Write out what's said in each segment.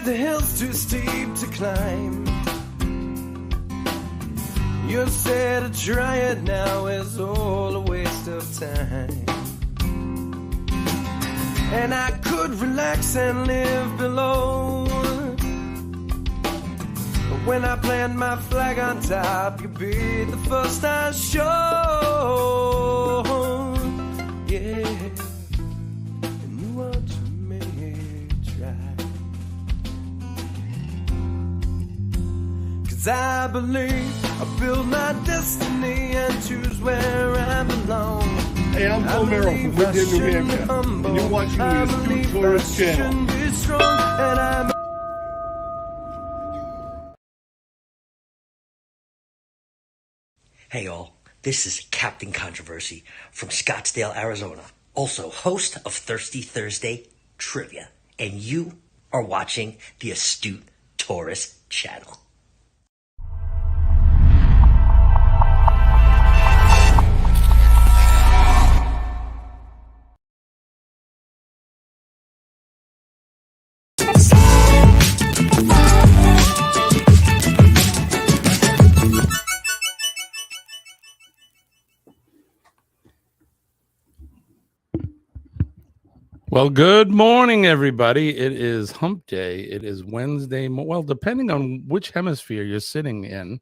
said the hill's too steep to climb. You said to try it now is all a waste of time. And I could relax and live below, but when I plant my flag on top, you'll be the first I show. Yeah, and you want to make try, 'cause I believe I build my destiny and choose where I belong. Hey, I'm Paul Merrill from Whittier, New Hampshire, and you're watching the Astute Tourist channel. Hey all, this is Captain Controversy from Scottsdale, Arizona, also host of Thirsty Thursday Trivia, and you are watching the Astute Tourist channel. Well, good morning, everybody. It is Hump Day. It is Wednesday. Well, depending on which hemisphere you're sitting in.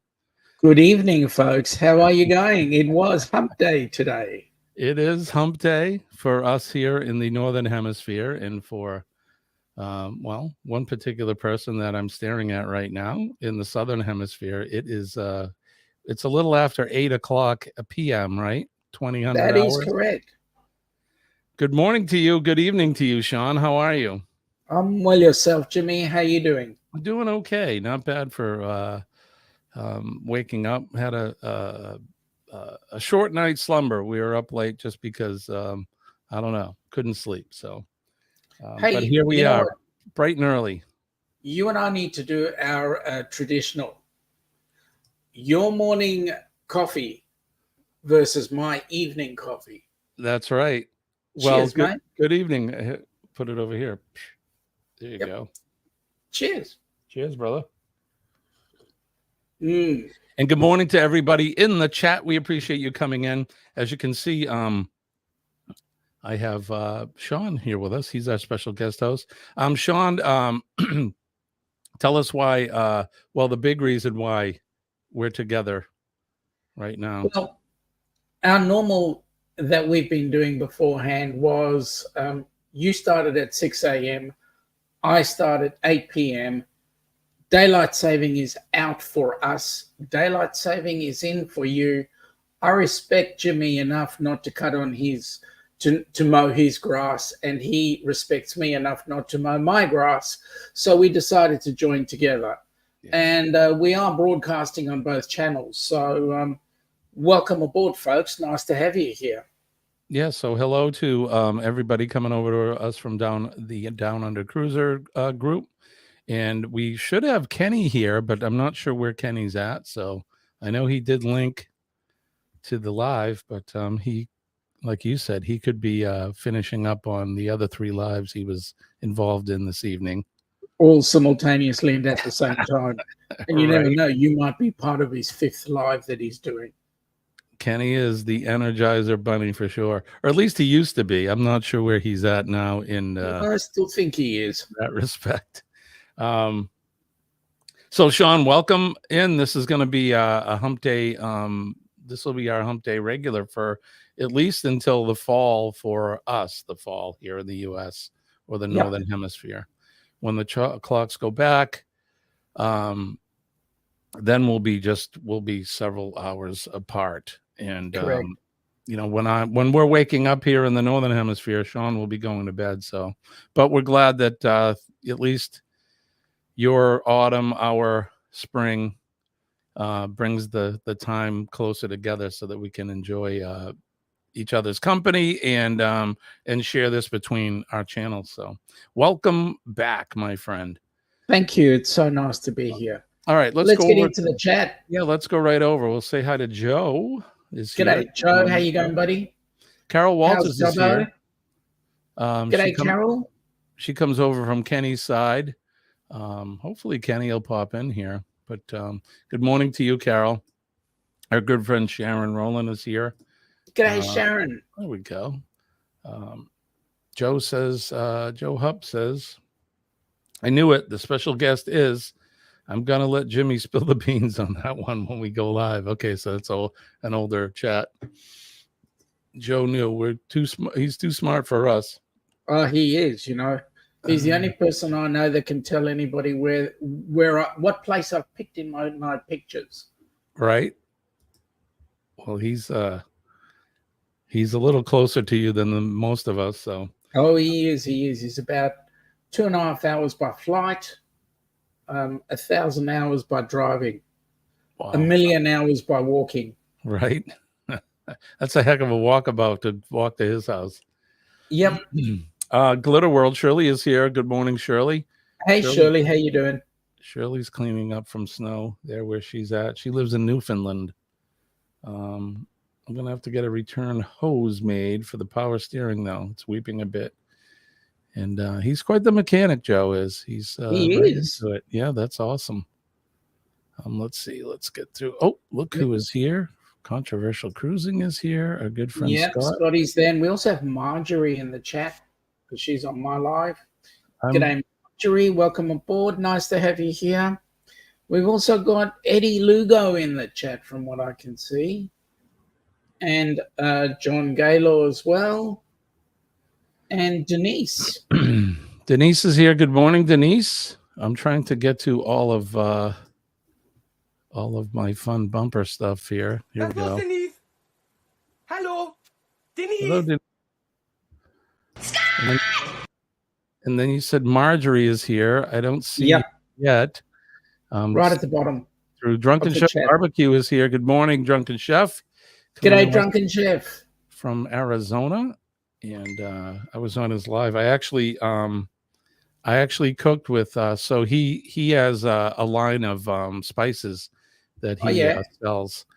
Good evening, folks. How are you going? It was Hump Day today. It is Hump Day for us here in the Northern Hemisphere, and for, well, one particular person that I'm staring at right now in the Southern Hemisphere. It is, it's a little after 8 o'clock p.m., right? 2000 That hours. is correct. Good morning to you. Good evening to you, Sean. How are you? I'm well yourself, Jimmy. How you doing? I'm doing okay. Not bad for waking up. Had a short night's slumber. We were up late just because I don't know, couldn't sleep. So, hey, but here we are, bright and early. You and I need to do our traditional. Your morning coffee versus my evening coffee. That's right. Cheers, Well, mate. Good evening. Put it over here. There you go. Cheers. Cheers, brother. Mm. And good morning to everybody in the chat. We appreciate you coming in. As you can see, I have Sean here with us. He's our special guest host. Sean, tell us why, well, the big reason why we're together right now. Well, our normal that we've been doing beforehand was you started at 6 a.m. I started 8 p.m. Daylight saving is out for us. Daylight saving is in for you. I respect Jimmy enough not to cut on his, to mow his grass, and he respects me enough not to mow my grass. So we decided to join together. Yeah. And we are broadcasting on both channels. So welcome aboard, folks. Nice to have you here. Yeah, so hello to everybody coming over to us from the Down Under Cruiser group. And we should have Kenny here, but I'm not sure where Kenny's at. So I know he did link to the live, but he, like you said, he could be finishing up on the other 3 lives he was involved in this evening. All simultaneously and at the same time. And you never know, you might be part of his 5th live that he's doing. Kenny is the Energizer Bunny for sure, or at least he used to be. I'm not sure where he's at now in I still think he is. that respect. So Sean, welcome in. This is going to be a Hump Day. This will be our Hump Day regular for at least until the fall for us, the fall here in the U.S. or the Northern Hemisphere. When the clocks go back, then we'll be several hours apart. And you know, when we're waking up here in the Northern Hemisphere, Sean will be going to bed. So, but we're glad that at least your autumn, our spring, brings the time closer together so that we can enjoy each other's company and share this between our channels. So, welcome back, my friend. Thank you. It's so nice to be here. All right, let's go get into the chat. Yeah, let's go right over. We'll say hi to Joe. G'day, Joe. How you going, buddy? Carol Walters is here. G'day, Carol. She comes over from Kenny's side. Hopefully Kenny will pop in here. But good morning to you, Carol. Our good friend Sharon Rowland is here. G'day, Sharon. There we go. Joe Hupp says, I knew it. The special guest is, I'm going to let Jimmy spill the beans on that one when we go live. Okay, so it's an older chat. Joe knew he's too smart for us. Oh, he is, you know. He's the only person I know that can tell anybody what place I've picked in my pictures. Right. Well, he's a little closer to you than most of us. So. Oh, he is. He's about 2.5 hours by flight, 1,000 hours by driving, Wow. 1,000,000 hours by walking. Right. That's a heck of a walkabout to walk to his house. Yep. Glitter World, Shirley is here. Good morning, Shirley. Hey, Shirley, how you doing? Shirley's cleaning up from snow there where she's at. She lives in Newfoundland. I'm going to have to get a return hose made for the power steering, though. It's weeping a bit. And he's quite the mechanic, Joe is. He is. Into it. Yeah, that's awesome. Let's see. Let's get through. Oh, look who is here. Controversial Cruising is here. Our good friend Scott. Scotty's there. And we also have Marjorie in the chat because she's on my live. G'day, Marjorie. Welcome aboard. Nice to have you here. We've also got Eddie Lugo in the chat from what I can see. And John Gaylor as well. And Denise. Denise is here. Good morning, Denise. I'm trying to get to all of my fun bumper stuff here. Here we go. Denise. Hello, Denise. Hello, Denise. And then you said Marjorie is here. I don't see it yet. Right at the bottom. Through Drunken Chef Barbecue is here. Good morning, Drunken Chef. G'day, Drunken Chef. From Arizona. And I was on his live. I actually cooked with so he has a line of spices that he sells,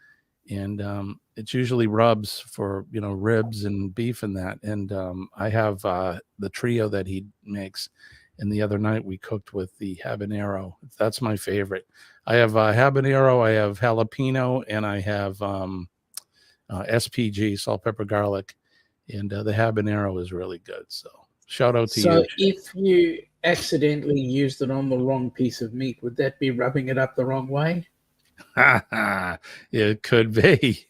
and it's usually rubs for ribs and beef and that. And I have the trio that he makes. And the other night we cooked with the habanero. That's my favorite. I have habanero, I have jalapeno, and I have SPG, salt, pepper, garlic. And the habanero is really good. So shout out to you. So if you accidentally used it on the wrong piece of meat, would that be rubbing it up the wrong way? It could be.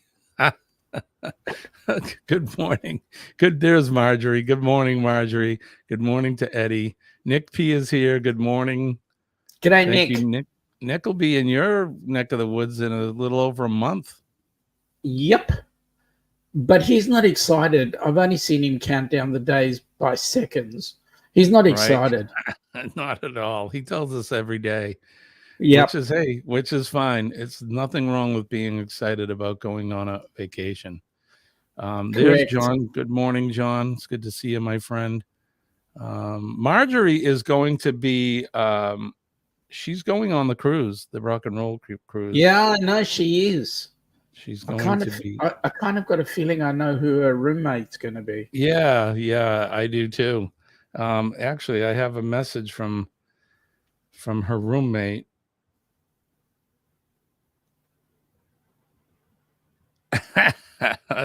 Good morning. There's Marjorie. Good morning, Marjorie. Good morning to Eddie. Nick P is here. Good morning. G'day, Nick. Nick. Nick will be in your neck of the woods in a little over a month. Yep. But he's not excited. I've only seen him count down the days by seconds. He's not excited. Right? Not at all. He tells us every day. Yeah. Which is fine. It's nothing wrong with being excited about going on a vacation. There's John. Good morning, John. It's good to see you, my friend. Marjorie is going to be she's going on the cruise, the rock and roll cruise. Yeah, I know she is. She's going to be. I kind of got a feeling I know who her roommate's going to be. Yeah, I do too. Actually, I have a message from her roommate.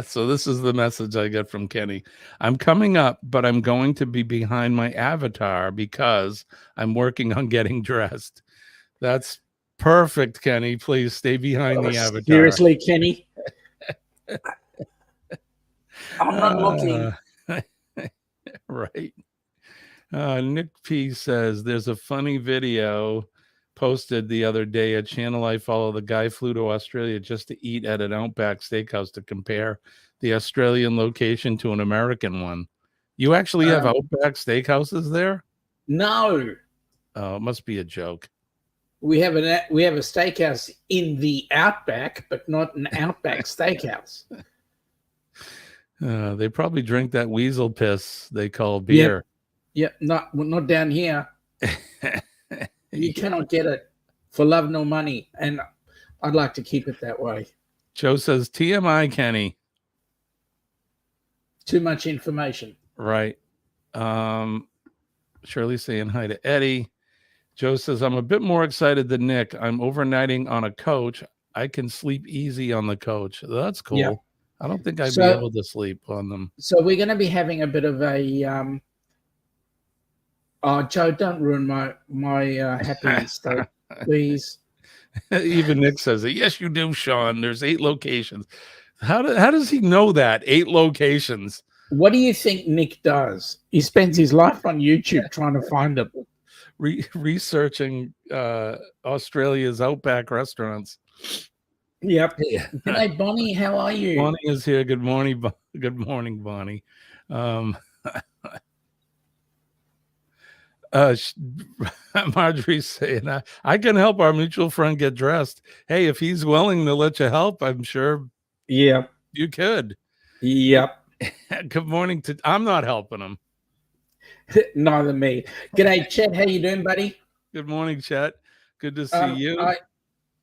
So this is the message I get from Kenny. I'm coming up, but I'm going to be behind my avatar because I'm working on getting dressed. That's perfect, Kenny. Please stay behind the avatar. Seriously, Kenny? I'm not looking. Right. Nick P says there's a funny video posted the other day. A channel I follow, the guy flew to Australia just to eat at an Outback Steakhouse to compare the Australian location to an American one. You actually have Outback Steakhouses there? No. Oh, it must be a joke. We have a steakhouse in the Outback, but not an Outback Steakhouse. They probably drink that weasel piss they call beer. Yep. Not down here. You cannot get it for love nor money, and I'd like to keep it that way. Joe says TMI, Kenny. Too much information. Right. Shirley saying hi to Eddie. Joe says, I'm a bit more excited than Nick. I'm overnighting on a coach. I can sleep easy on the coach. That's cool. Yeah. I don't think I'd be So- able to sleep on them. So we're going to be having a bit of a. Oh, Joe, don't ruin my happy state, please. Even Nick says it. Yes, you do, Sean. There's 8 locations. How does he know that? 8 locations. What do you think Nick does? He spends his life on YouTube trying to find them. Researching Australia's Outback restaurants. Yep. G'day, Bonnie. How are you? Bonnie is here. Good morning. Good morning, Bonnie. Marjorie's saying, I can help our mutual friend get dressed. Hey, if he's willing to let you help, I'm sure you could. Yep. Good morning to, I'm not helping him. Neither me. G'day, Chet. How you doing, buddy? Good morning, Chet. Good to see you.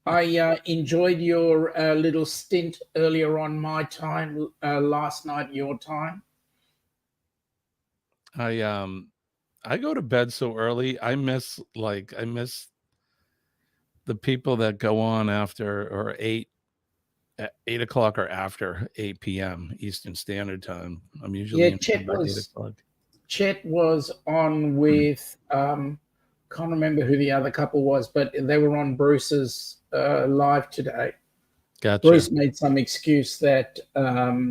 I enjoyed your little stint earlier on my time, last night your time. I go to bed so early. I miss the people that go on after or 8 o'clock or after 8 p.m. Eastern Standard Time. I'm usually in bed by 8 o'clock. Chet was on with can't remember who the other couple was, but they were on Bruce's live today. Gotcha. Bruce made some excuse that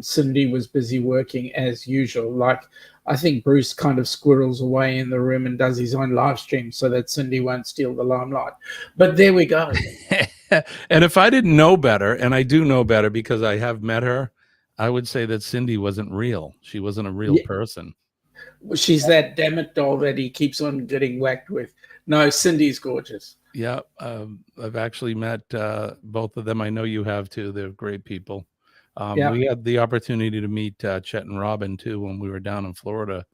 Cindy was busy working as usual. Like, I think Bruce kind of squirrels away in the room and does his own live stream so that Cindy won't steal the limelight. But there we go. And if I didn't know better, and I do know better because I have met her, I would say that Cindy wasn't real. She wasn't a real person. She's that damn it doll that he keeps on getting whacked with. No, Cindy's gorgeous. Yeah, I've actually met both of them. I know you have too. They're great people. We had the opportunity to meet Chet and Robin too when we were down in Florida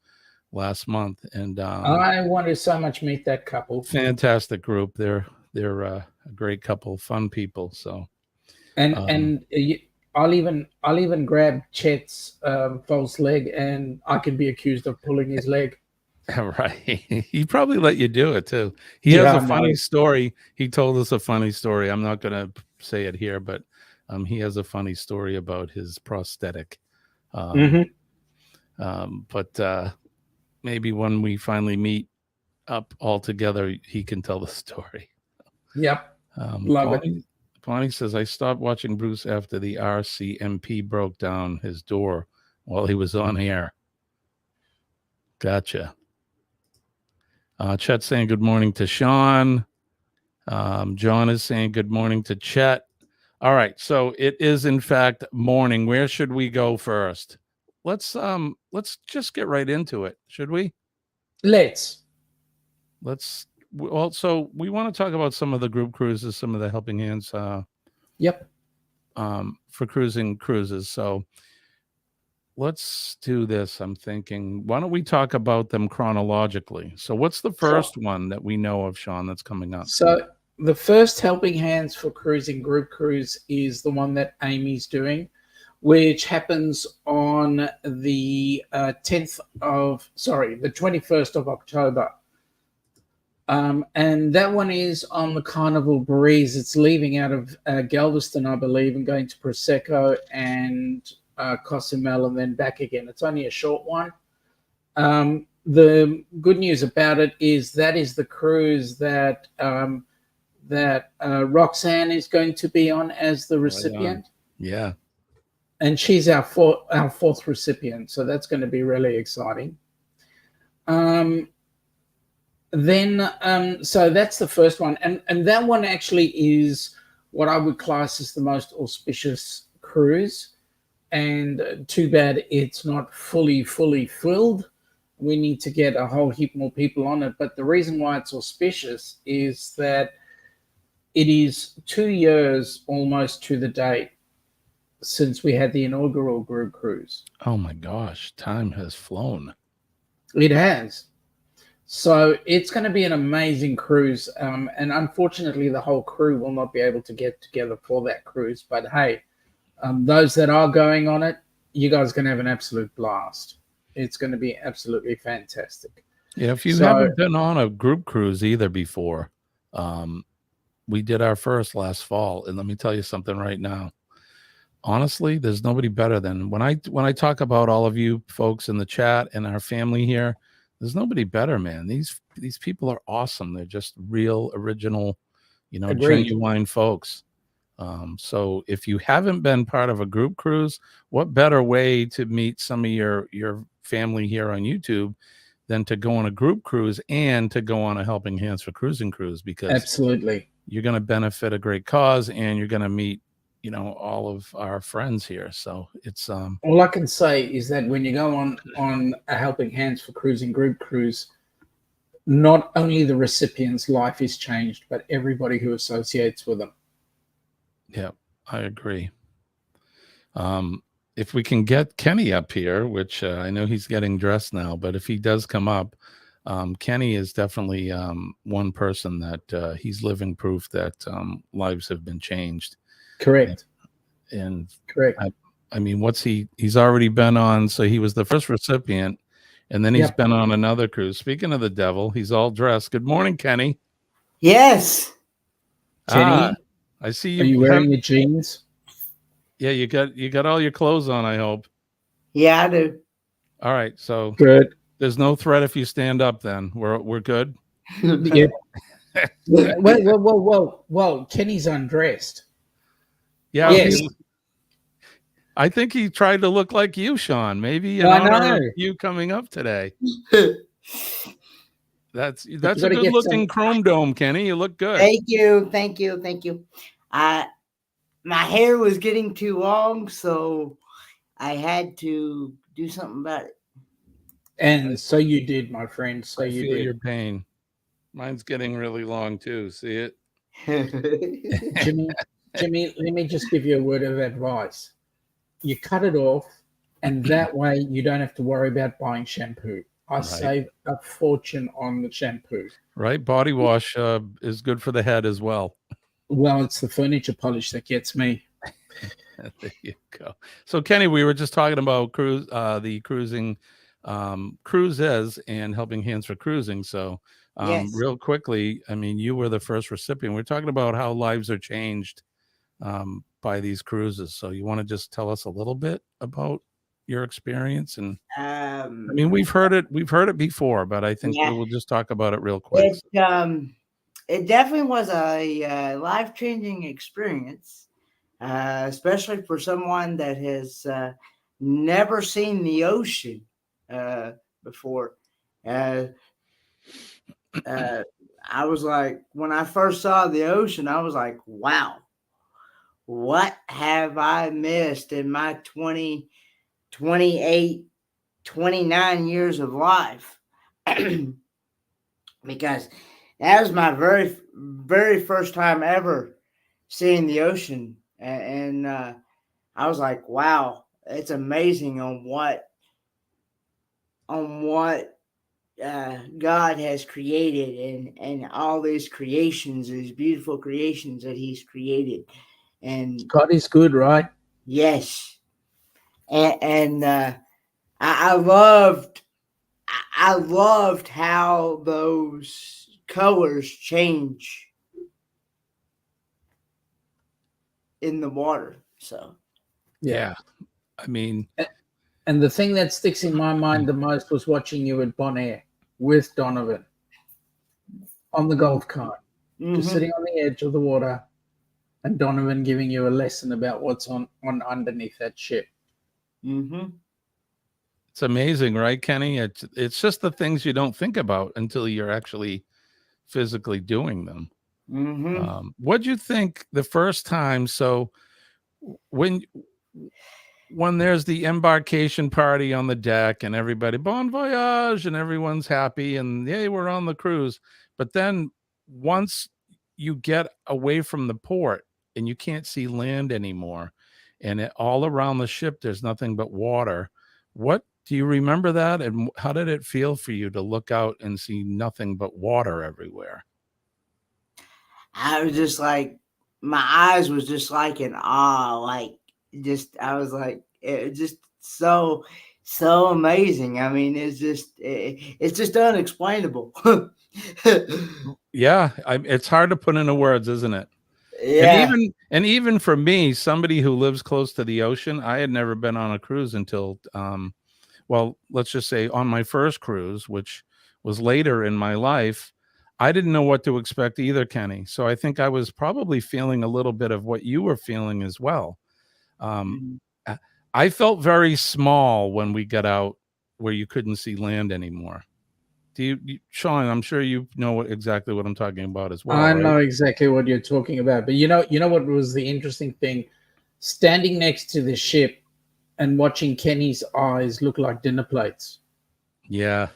last month, and I want to so much meet that couple. Fantastic group. They're a great couple, fun people. So, I'll even grab Chet's false leg, and I can be accused of pulling his leg. Right. He probably let you do it too. He has a funny story. He told us a funny story. I'm not going to say it here, but he has a funny story about his prosthetic. But maybe when we finally meet up all together, he can tell the story. Yep. Love it. Bonnie says, I stopped watching Bruce after the RCMP broke down his door while he was on air. Gotcha. Chet saying good morning to Sean. John is saying good morning to Chet. All right, so it is in fact morning. Where should we go first? Let's just get right into it, should we? Let's. Well, so we want to talk about some of the group cruises, some of the helping hands. For cruising cruises. So let's do this. I'm thinking, why don't we talk about them chronologically? So what's the first one that we know of, Sean, that's coming up? So the first helping hands for cruising group cruise is the one that Amy's doing, which happens on the 21st of October. And that one is on the Carnival Breeze. It's leaving out of Galveston, I believe, and going to Prosecco and Cozumel and then back again. It's only a short one. The good news about it is that is the cruise that Roxanne is going to be on as the recipient. Yeah. And she's our fourth recipient, so that's going to be really exciting. So that's the first one. And that one actually is what I would class as the most auspicious cruise. And too bad it's not fully filled. We need to get a whole heap more people on it. But the reason why it's auspicious is that it is 2 years almost to the date since we had the inaugural group cruise. Oh my gosh, time has flown. It has. So it's going to be an amazing cruise. And unfortunately, the whole crew will not be able to get together for that cruise. But hey, those that are going on it, you guys are going to have an absolute blast. It's going to be absolutely fantastic. Yeah, if you So haven't been on a group cruise either before, we did our first last fall, and let me tell you something right now. Honestly, there's nobody better than when I talk about all of you folks in the chat and our family here. There's nobody better, man. These people are awesome. They're just real, original, agreed. genuine folks. So if you haven't been part of a group cruise, what better way to meet some of your family here on YouTube than to go on a group cruise and to go on a Helping Hands for Cruising cruise, because Absolutely. you're going to benefit a great cause and you're going to meet, all of our friends here. So it's All I can say is that when you go on a Helping Hands for Cruising group cruise, not only the recipient's life is changed, but everybody who associates with them. Yeah, I agree. If we can get Kenny up here, which I know he's getting dressed now, but if he does come up, Kenny is definitely one person that he's living proof that lives have been changed. Correct. And Correct. I mean, he's already been on, so he was the first recipient, and then he's been on another cruise. Speaking of the devil, he's all dressed. Good morning, Kenny. Yes. Kenny, I see you. are you wearing the jeans? Yeah, you got all your clothes on, I hope. Yeah, I do. All right, so Good. there's no threat if you stand up then. We're good. Yeah. Well, Kenny's undressed. Yeah. Yes. I think he tried to look like you, Sean. Maybe in I honor of know. you coming up today. That's a gotta good get looking some- chrome dome, Kenny. You look good. Thank you. My hair was getting too long, so I had to do something about it. And so you did, my friend. So I you feel did. your pain. Mine's getting really long too. See it? Jimmy, let me just give you a word of advice. You cut it off, and that way you don't have to worry about buying shampoo. I save a fortune on the shampoo. Right? Body wash is good for the head as well. Well, it's the furniture polish that gets me. There you go. So, Kenny, we were just talking about the cruising cruises and Helping Hands for Cruising. So, Yes. real quickly, I mean, you were the first recipient. We're talking about how lives are changed by these cruises. So, you want to just tell us a little bit about your experience? And I mean, we've heard it before, but I think we'll just talk about it real quick. It definitely was a life-changing experience, especially for someone that has never seen the ocean before. I was like, when I first saw the ocean, I was like, wow, what have I missed in my 20, 28, 29 years of life? Because that was my very, very first time ever seeing the ocean. And I was like, wow, it's amazing on what God has created and all these creations, these beautiful creations that he's created. And God is good, right? yes. And I loved how those colors change in the water. So Yeah. I mean, and the thing that sticks in my mind the most was watching you at Bonaire with Donovan on the golf cart, just sitting on the edge of the water, and Donovan giving you a lesson about what's on underneath that ship. It's amazing, right, Kenny? It's just the things you don't think about until you're actually physically doing them. What'd you think the first time? So when there's the embarkation party on the deck and everybody bon voyage and everyone's happy and yay, we're on the cruise. But then once you get away from the port and you can't see land anymore, and all around the ship there's nothing but water. What do you remember that? And how did it feel for you to look out and see nothing but water everywhere? I was just like, my eyes was just like in awe, like just, I was like, it just so so amazing. I mean, it's just unexplainable. Yeah, it's hard to put into words, isn't it? Yeah. And even for me, somebody who lives close to the ocean, I had never been on a cruise until well, let's just say on my first cruise, which was later in my life. I didn't know what to expect either, Kenny. So I think I was probably feeling a little bit of what you were feeling as well. Mm-hmm. I felt very small when we got out where you couldn't see land anymore. Sean, I'm sure you know exactly what I'm talking about as well, I right? know exactly what you're talking about. But you know what was the interesting thing? Standing next to the ship and watching Kenny's eyes look like dinner plates. Yeah.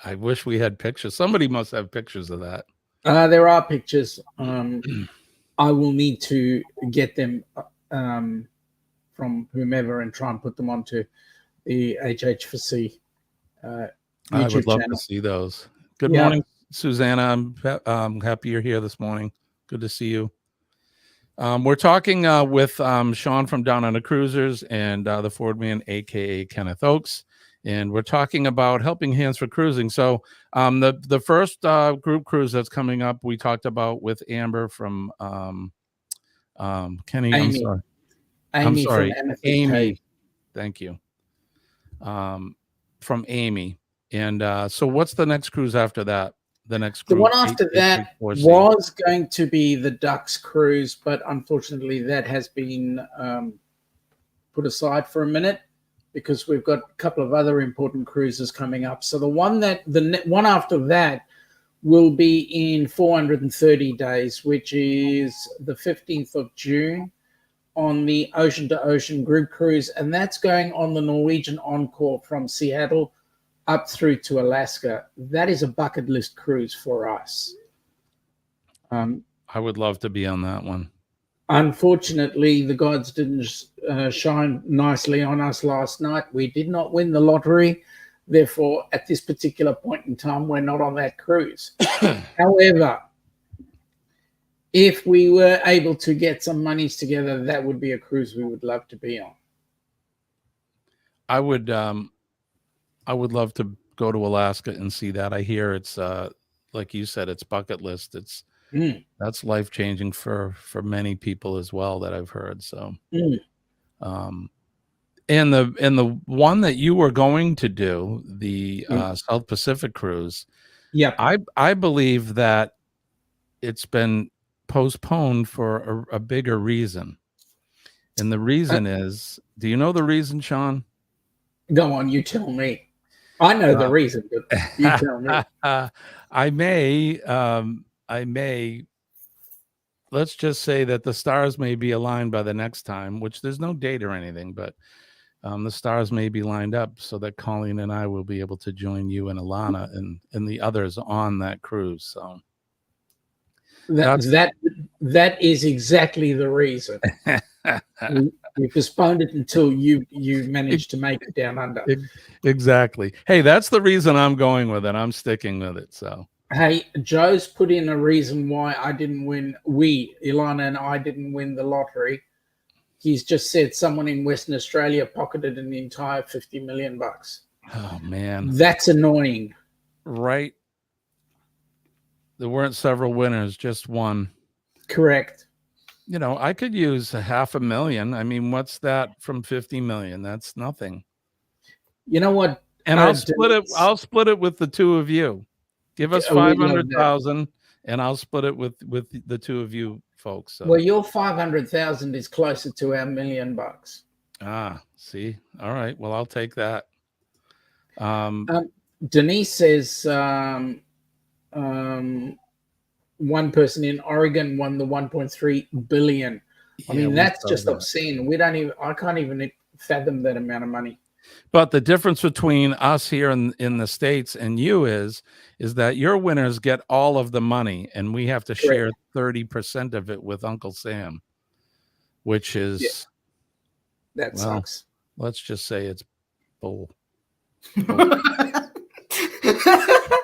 I wish we had pictures. Somebody must have pictures of that. There are pictures. I will need to get them from whomever and try and put them onto the HH4C I YouTube would love channel. to see those. Good Yeah. morning, Susanna. I'm happy you're here this morning. Good to see you. We're talking with Sean from Down Under Cruisers and the Ford Man, aka Kenneth Oakes, and we're talking about helping hands for cruising. So the first group cruise that's coming up, we talked about with Amber from Kenny. Amy. I'm sorry, from Amethyst Amy. Cave. Thank you. From Amy. And so what's the next cruise after that? The next The group, one after that 834C. was going to be the DUCs cruise, but unfortunately that has been put aside for a minute because we've got a couple of other important cruises coming up. So the one after that will be in 430 days, which is the 15th of June on the Ocean to Ocean group cruise, and that's going on the Norwegian Encore from Seattle up through to Alaska. That is a bucket list cruise for us. I would love to be on that one. Unfortunately, the gods didn't shine nicely on us last night. We did not win the lottery. Therefore, at this particular point in time, we're not on that cruise. However, if we were able to get some monies together, that would be a cruise we would love to be on. I would love to go to Alaska and see that. I hear it's like you said, it's bucket list. It's that's life changing for many people as well that I've heard. So, and the one that you were going to do, the South Pacific cruise, I believe that it's been postponed for a bigger reason, and the reason is, do you know the reason, Sean? Go on, you tell me. I know the reason, but you tell me. I may. Let's just say that the stars may be aligned by the next time, which there's no date or anything, but the stars may be lined up so that Colleen and I will be able to join you and Alana and the others on that cruise. So that is exactly the reason. We postponed it until you managed to make it down under. Exactly. Hey, that's the reason I'm going with it. I'm sticking with it. So hey, Joe's put in a reason why I didn't win. Ilana and I didn't win the lottery. He's just said someone in Western Australia pocketed an entire $50 million. Oh man, that's annoying. Right. There weren't several winners, just one. Correct. You know, I could use $500,000. I mean, what's that from 50 million? That's nothing. You know what? And I'll split it with the two of you. Give us 500,000 and I'll split it with the two of you folks. So. Well, your 500,000 is closer to our $1 million. Ah, see. All right. Well, I'll take that. Denise says one person in Oregon won the 1.3 billion. I mean, that's just obscene. I can't even fathom that amount of money. But the difference between us here in the States and you is that your winners get all of the money and we have to share 30% of it with Uncle Sam, which is that sucks. Let's just say it's bull.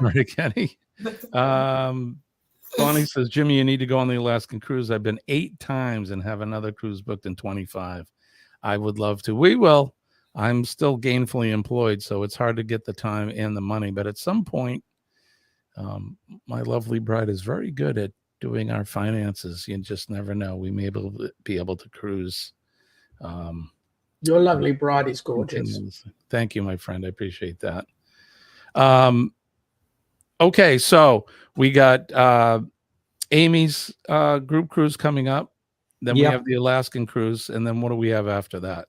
Right, Kenny? Bonnie says, Jimmy, you need to go on the Alaskan cruise. I've been 8 times and have another cruise booked in 25. I would love to. We will. I'm still gainfully employed, so it's hard to get the time and the money. But at some point, my lovely bride is very good at doing our finances. You just never know. We may be able to cruise. Your lovely bride is gorgeous. Continuously. Thank you, my friend. I appreciate that. Okay, so we got Amy's group cruise coming up. Then we have the Alaskan cruise, and then what do we have after that?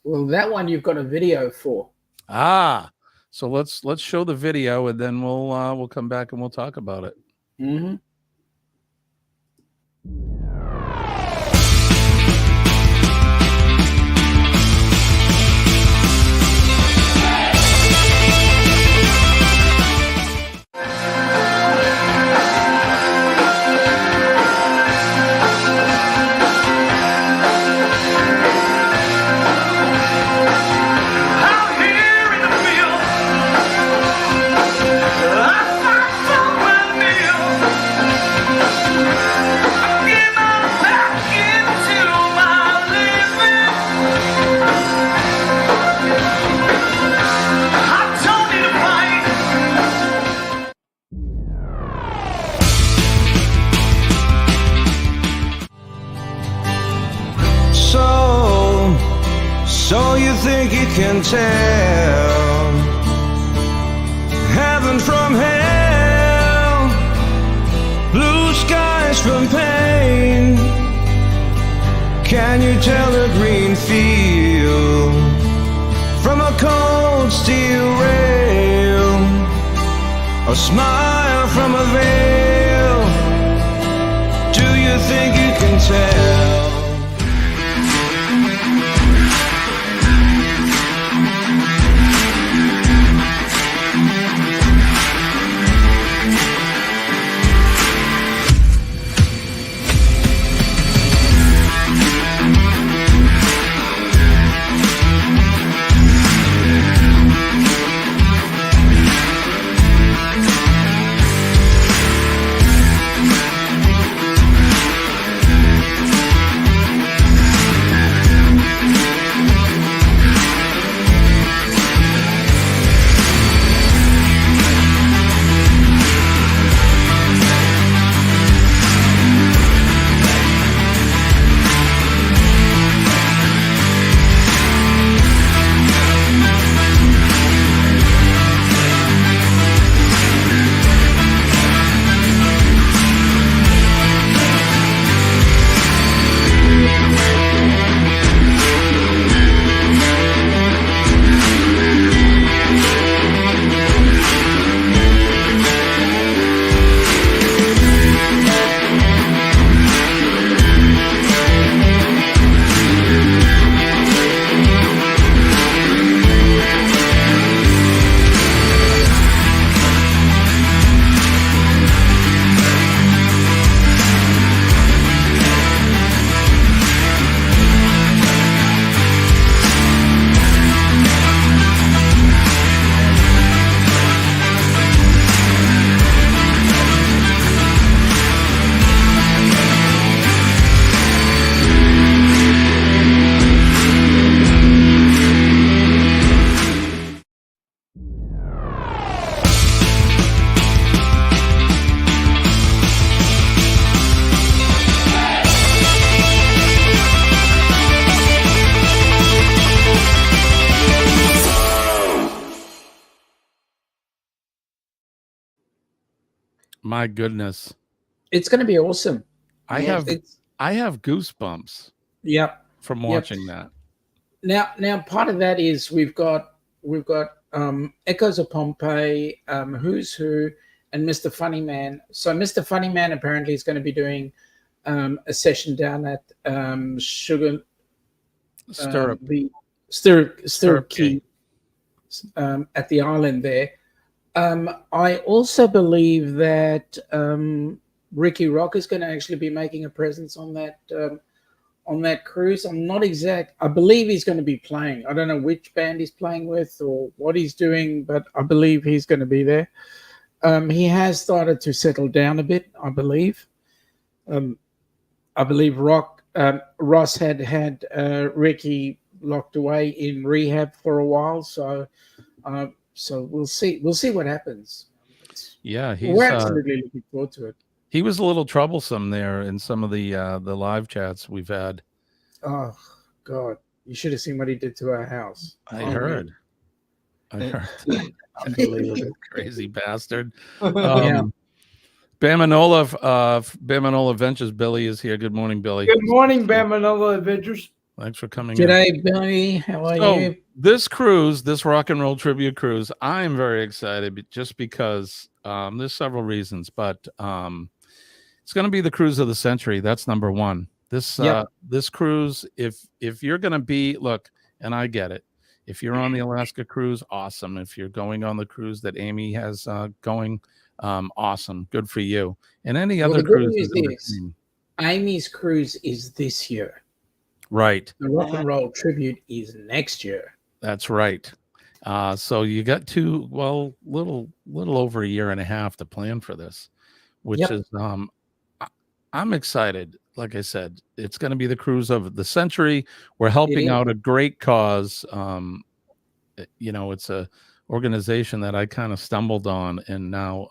Well, that one you've got a video for. So let's show the video, and then we'll come back and we'll talk about it. Mm-hmm. So you think you can tell heaven from hell, blue skies from pain? Can you tell a green field from a cold steel rail, a smile from a veil? Do you think you can tell? My goodness, it's going to be awesome. I have goosebumps. Yep. From watching that. Now part of that is we've got Echoes of Pompeii, Who's Who, and Mr. Funny Man. So Mr. Funny Man apparently is going to be doing a session down at Sugar Stirrup Key at the island there. I also believe that Ricky Rock is going to actually be making a presence on that cruise. I'm not exact. I believe he's going to be playing. I don't know which band he's playing with or what he's doing, but I believe he's going to be there. He has started to settle down a bit, I believe. I believe Ross had Ricky locked away in rehab for a while. So we'll see. We'll see what happens. Yeah, We're absolutely looking forward to it. he was a little troublesome there in some of the live chats we've had. Oh God, you should have seen what he did to our house. I heard. Unbelievable. Crazy bastard. Yeah. Bamanola Ventures Billy is here. Good morning, Billy. Good morning, Bamanola Adventures. Thanks for coming in. G'day, Billy. How are you? This cruise, this rock and roll tribute cruise, I'm very excited just because there's several reasons, but it's going to be the cruise of the century. That's number one. This cruise, if you're going to be, look, and I get it. If you're on the Alaska cruise, awesome. If you're going on the cruise that Amy has going, awesome. Good for you. And any other cruise is Amy's cruise is this year. Right. The rock and roll tribute is next year. That's right. So you got little over a year and a half to plan for this, which is I'm excited. Like I said, it's going to be the cruise of the century. We're helping out a great cause. It's a organization that I kind of stumbled on, and now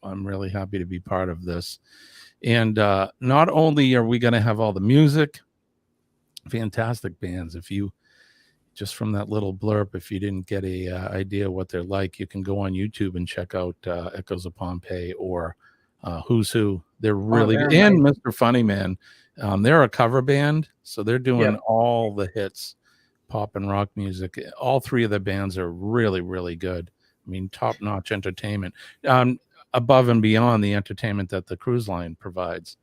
I'm really happy to be part of this. And not only are we going to have all the music, fantastic bands. If you just from that little blurb, if you didn't get a idea what they're like, you can go on YouTube and check out Echoes of Pompeii or Who's Who. They're really good. And Mr. Funny Man. They're a cover band, so they're doing all the hits, pop and rock music. All three of the bands are really, really good. I mean, top-notch entertainment, above and beyond the entertainment that the cruise line provides.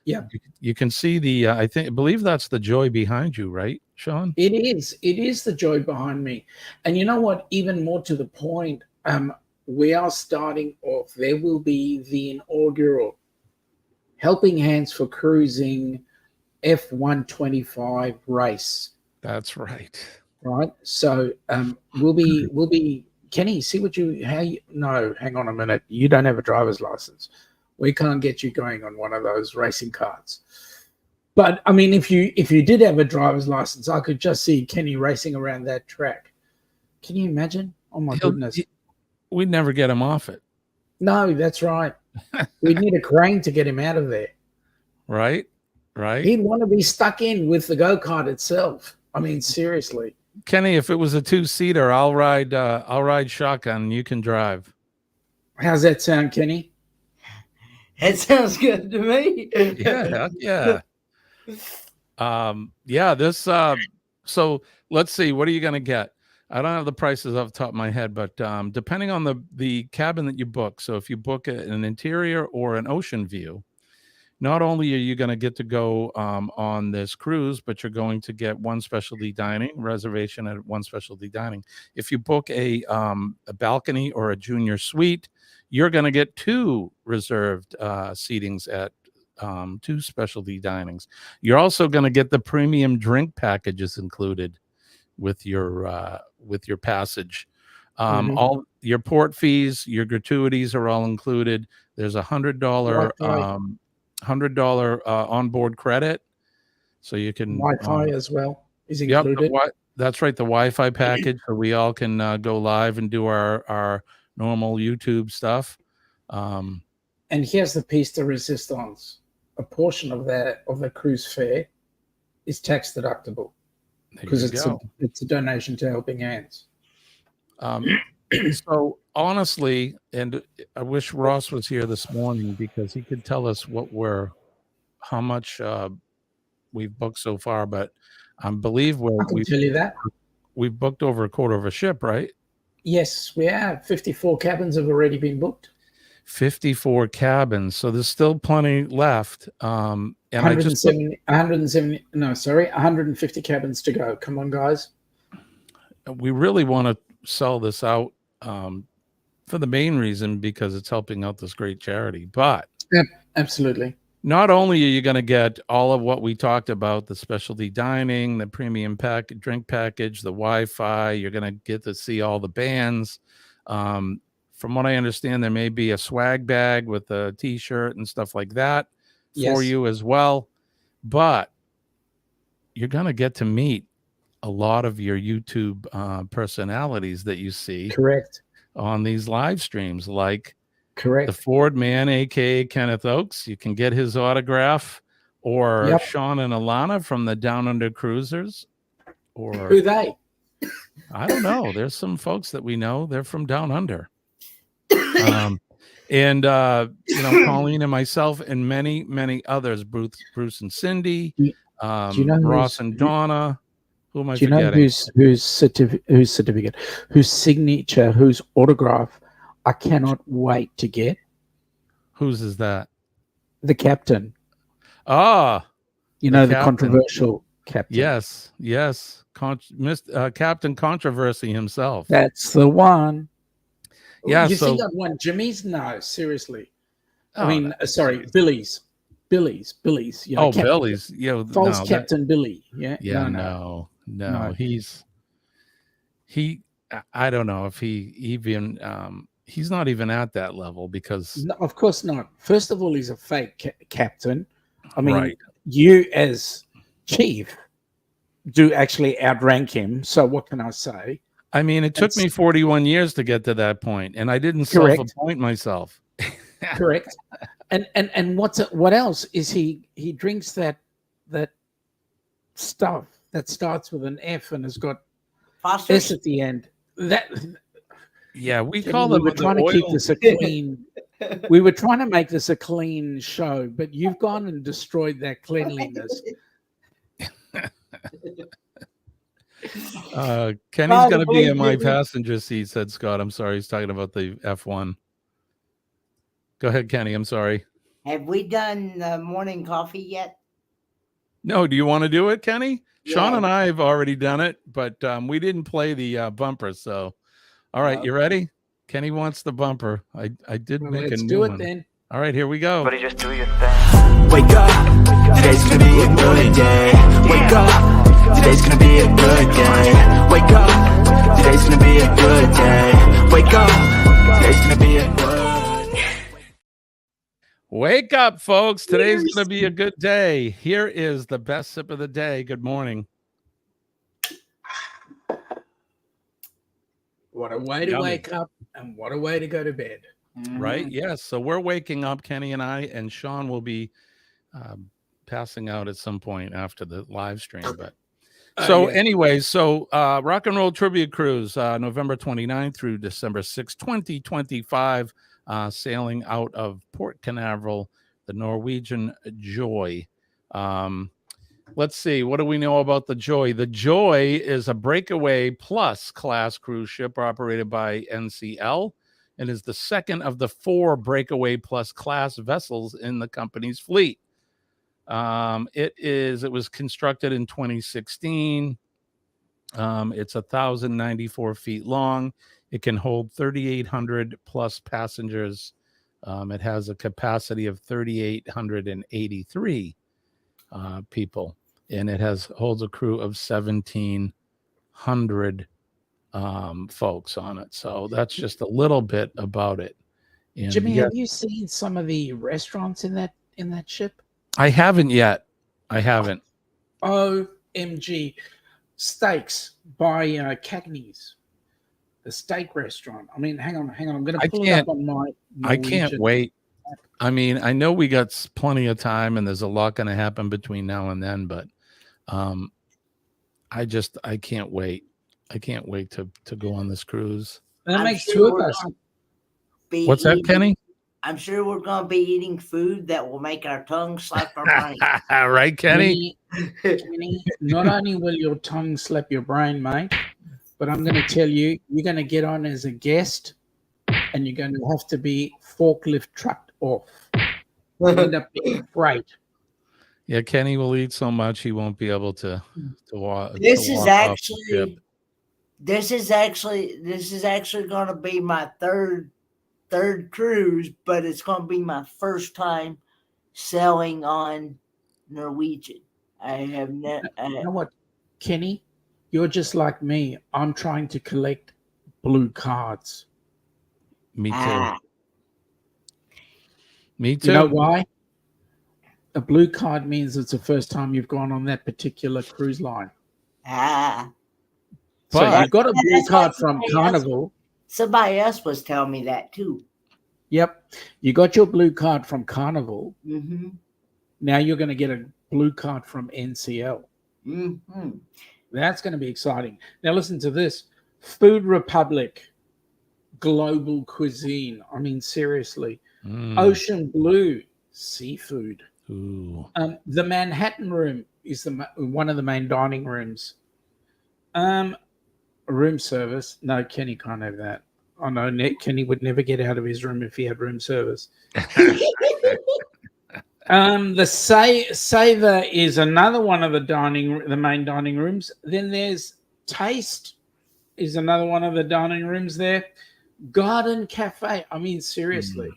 Yeah, you can see the. I believe that's the Joy behind you, right, Sean? It is. It is the Joy behind me, and you know what? Even more to the point, we are starting off. There will be the inaugural Helping Hands for Cruising F125 race. That's right. Right. So we'll be Kenny, no, hang on a minute. You don't have a driver's license. We can't get you going on one of those racing carts. But I mean, if you did have a driver's license, I could just see Kenny racing around that track. Can you imagine? Oh my goodness. We'd never get him off it. No, that's right. We'd need a crane to get him out of there. Right. He'd want to be stuck in with the go-kart itself. I mean, seriously. Kenny, if it was a 2-seater, I'll ride shotgun and you can drive. How's that sound, Kenny? It sounds good to me. Yeah. So let's see, what are you going to get? I don't have the prices off the top of my head, but depending on the cabin that you book. So if you book an interior or an ocean view, not only are you going to get to go on this cruise, but you're going to get one specialty dining reservation at one specialty dining. If you book a balcony or a junior suite, you're going to get 2 reserved seatings at 2 specialty dinings. You're also going to get the premium drink packages included with your passage. All your port fees, your gratuities are all included. There's $100 onboard credit, so you can Wi-Fi as well is included. That's right, the Wi-Fi package, so we all can go live and do our normal YouTube stuff. And here's the piece de resistance: a portion of the cruise fare is tax deductible because it's a donation to Helping Hands. So honestly, and I wish Ross was here this morning because he could tell us how much we've booked so far. But I believe I can tell you that we've booked over a quarter of a ship, right? Yes, we have. 54 cabins have already been booked. 54 cabins, so there's still plenty left. And 150 cabins to go. Come on, guys. We really want to sell this out for the main reason because it's helping out this great charity. But absolutely, not only are you going to get all of what we talked about, the specialty dining, the premium drink package, the Wi-Fi, you're going to get to see all the bands. From what I understand, there may be a swag bag with a t-shirt and stuff like that for you as well. But you're going to get to meet a lot of your YouTube personalities that you see Correct. on these live streams, like the Correct. Ford Man, aka Kenneth Oakes. You can get his autograph, or Yep. Sean and Alana from the Down Under Cruisers, or Who they? I don't know. There's some folks that we know. They're from Down Under. And you know, Colleen and myself and many, many others, Bruce and Cindy, Do you know Ross and Donna. Who am I Do you know forgetting? whose certificate, whose signature, whose autograph I cannot wait to get? Whose is that? The captain. Ah, You know, the captain. controversial captain. Yes, yes. Captain Controversy himself. That's the one. Yeah, You so think I'd want Jimmy's? No, seriously. Oh, I mean, sorry, Billy's. You know, oh, Billy's. Yeah, false no, Captain Billy. Yeah. yeah, No. no. I don't know if he even he's not even at that level because No, of course not. First of all, he's a fake captain. I mean, right. you as chief do actually outrank him. So what can I say? I mean, it took me 41 years to get to that point, and I didn't Correct. self-appoint myself. Correct. And what else is he drinks that stuff that starts with an F and has got Phosphorus? S at the end. That Yeah, we call we them were trying to keep this a clean. We were trying to make this a clean show, but you've gone and destroyed that cleanliness. Kenny's going to be in my passenger seat, said Scott. I'm sorry. He's talking about the F1. Go ahead, Kenny. I'm sorry. Have we done the morning coffee yet? No, do you want to do it, Kenny? Yeah. Sean and I have already done it, but we didn't play the bumper. So, all right, you ready? Kenny wants the bumper. I did Well, make a let's new do it one. then. All right, here we go. Buddy, just do your thing. Wake up, today's gonna be a good day. Wake up, today's gonna be a good day. Wake up, today's gonna be a good day. Wake up, today's gonna be a good. Wake up, folks. Today's going to be a good day. Here is the best sip of the day. Good morning. What a way to Yummy. wake up and what a way to go to bed. Right? Yes. So we're waking up, Kenny and I, and Sean will be passing out at some point after the live stream. But anyways, Rock and Roll Tribute Cruise, November 29th through December 6th, 2025, sailing out of Port Canaveral, the Norwegian Joy. Let's see. What do we know about the Joy? The Joy is a Breakaway Plus class cruise ship operated by NCL and is the second of the 4 Breakaway Plus class vessels in the company's fleet. It was constructed in 2016. It's 1,094 feet long. It can hold 3,800 plus passengers. It has a capacity of 3,883 people, and it holds a crew of 1,700 folks on it. So that's just a little bit about it. And Jimmy, have you seen some of the restaurants in that ship? I haven't yet. I haven't. OMG. Steaks by Cagney's. The steak restaurant. I mean, hang on. I'm going to pull it up on my I can't wait. I mean, I know we got plenty of time and there's a lot going to happen between now and then, but I can't wait. I can't wait to go on this cruise. That makes 2 of us. What's that, Kenny? I'm sure we're going to be eating food that will make our tongue slap our brain. Right, Kenny? Kenny, not only will your tongue slap your brain, mate, but I'm going to tell you, you're going to get on as a guest and you're going to have to be forklift trucked off. You'll end up being great. Yeah, Kenny will eat so much he won't be able to walk. This is actually going to be my third cruise, but it's going to be my first time sailing on Norwegian. I have never. You know what, Kenny? You're just like me. I'm trying to collect blue cards. Me too. Me too. You know why? A blue card means it's the first time you've gone on that particular cruise line. Ah. So But you got a blue That's what card from Carnival. Somebody else was telling me that too. Yep. You got your blue card from Carnival. Mm-hmm. Now you're going to get a blue card from NCL. Mm-hmm. That's going to be exciting. Now listen to this. Food Republic Global Cuisine. I mean, seriously. Ocean Blue Seafood. Ooh. The Manhattan Room is one of the main dining rooms. Room service. No, Kenny can't have that. Oh no, Kenny would never get out of his room if he had room service. The Savor is another one of the main dining rooms. Then there's Taste is another one of the dining rooms there. Garden Cafe. I mean, seriously.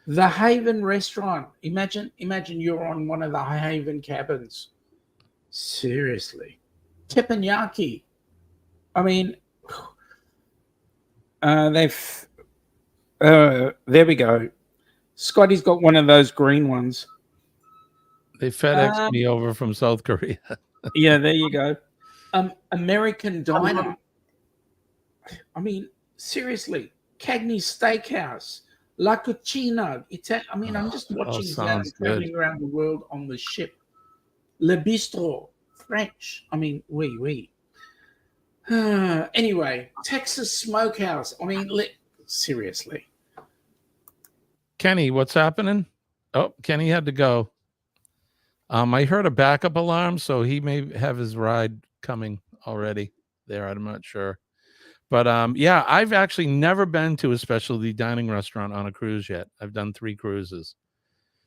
The Haven Restaurant. Imagine you're on one of the Haven cabins. Seriously. Teppanyaki. I mean, there we go. Scotty's got one of those green ones. They FedExed me over from South Korea. Yeah, there you go. American Diner. I mean, seriously. Cagney's Steakhouse. La Cucina. I mean, I'm just watching that and traveling around the world on the ship. Le Bistro. French. I mean, oui. Anyway, Texas Smokehouse. I mean, seriously. Kenny, what's happening? Oh, Kenny had to go. I heard a backup alarm, so he may have his ride coming already there. I'm not sure. But yeah, I've actually never been to a specialty dining restaurant on a cruise yet. I've done 3 cruises.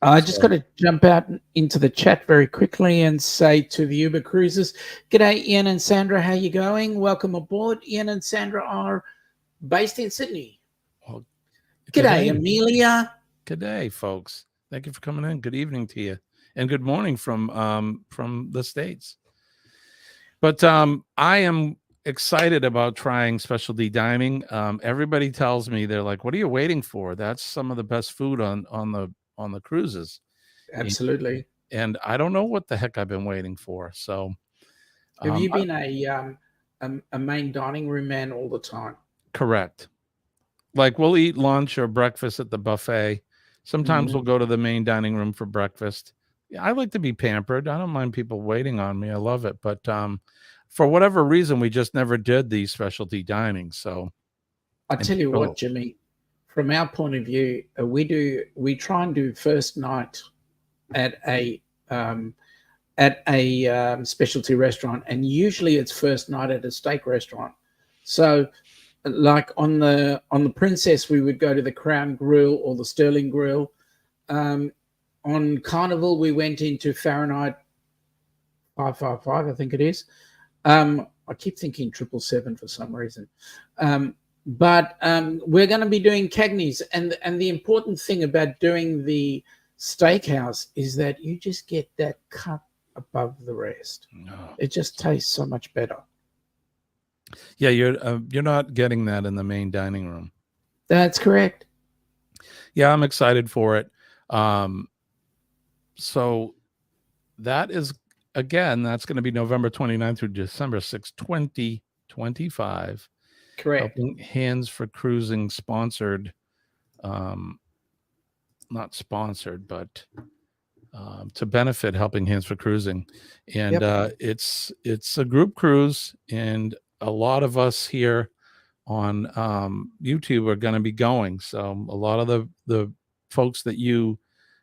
I just got to jump out into the chat very quickly and say to the Uber Cruises, g'day, Ian and Sandra. How you going? Welcome aboard. Ian and Sandra are based in Sydney. Well, g'day, Amelia. G'day, folks. Thank you for coming in. Good evening to you, and good morning from the States. But I am excited about trying specialty dining. Everybody tells me, they're like, "What are you waiting for? That's some of the best food on the cruises." Absolutely. And I don't know what the heck I've been waiting for. So, have you been a main dining room man all the time? Correct. Like, we'll eat lunch or breakfast at the buffet. Sometimes we'll go to the main dining room for breakfast. Yeah, I like to be pampered. I don't mind people waiting on me. I love it. But for whatever reason, we just never did these specialty dining. So I tell you what, Jimmy, from our point of view, we try and do first night at a specialty restaurant, and usually it's first night at a steak restaurant. So like on the Princess, we would go to the Crown Grill or the Sterling Grill. On Carnival, we went into Fahrenheit 555, I think it is. I keep thinking 777 for some reason. But we're going to be doing Cagney's, and the important thing about doing the steakhouse is that you just get that cut above the rest. It just tastes so much better. Yeah, you're not getting that in the main dining room. That's correct. Yeah, I'm excited for it. So that is, again, that's going to be November 29th through December 6th, 2025. Correct. Helping Hands for Cruising sponsored, not sponsored, but to benefit Helping Hands for Cruising. And it's a group cruise, and a lot of us here on YouTube are going to be going. So a lot of the folks that you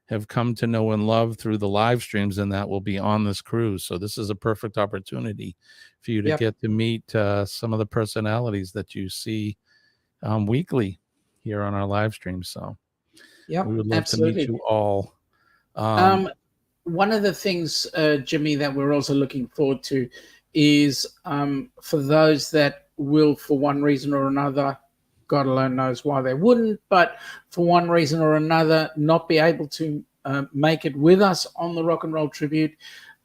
have come to know and love through the live streams and that will be on this cruise. So this is a perfect opportunity for you to get to meet some of the personalities that you see weekly here on our live stream. So we would love to meet you all. One of the things, Jimmy, that we're also looking forward to is for those that will, for one reason or another, God alone knows why they wouldn't, but for one reason or another, not be able to make it with us on the Rock and Roll Tribute.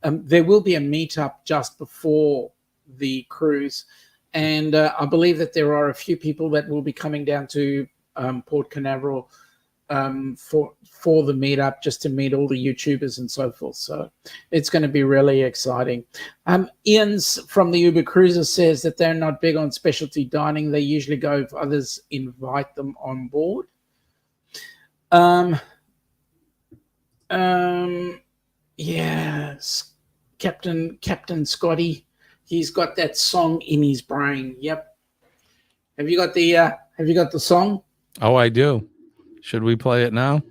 There will be a meetup just before the cruise, and I believe that there are a few people that will be coming down to Port Canaveral for the meetup, just to meet all the YouTubers and so forth. So it's going to be really exciting. Ian's from the Uber Cruiser says that they're not big on specialty dining. They usually go if others invite them on board. Yes, Captain Scotty, he's got that song in his brain. Yep. Have you got the song? Oh, I do. Should we play it now?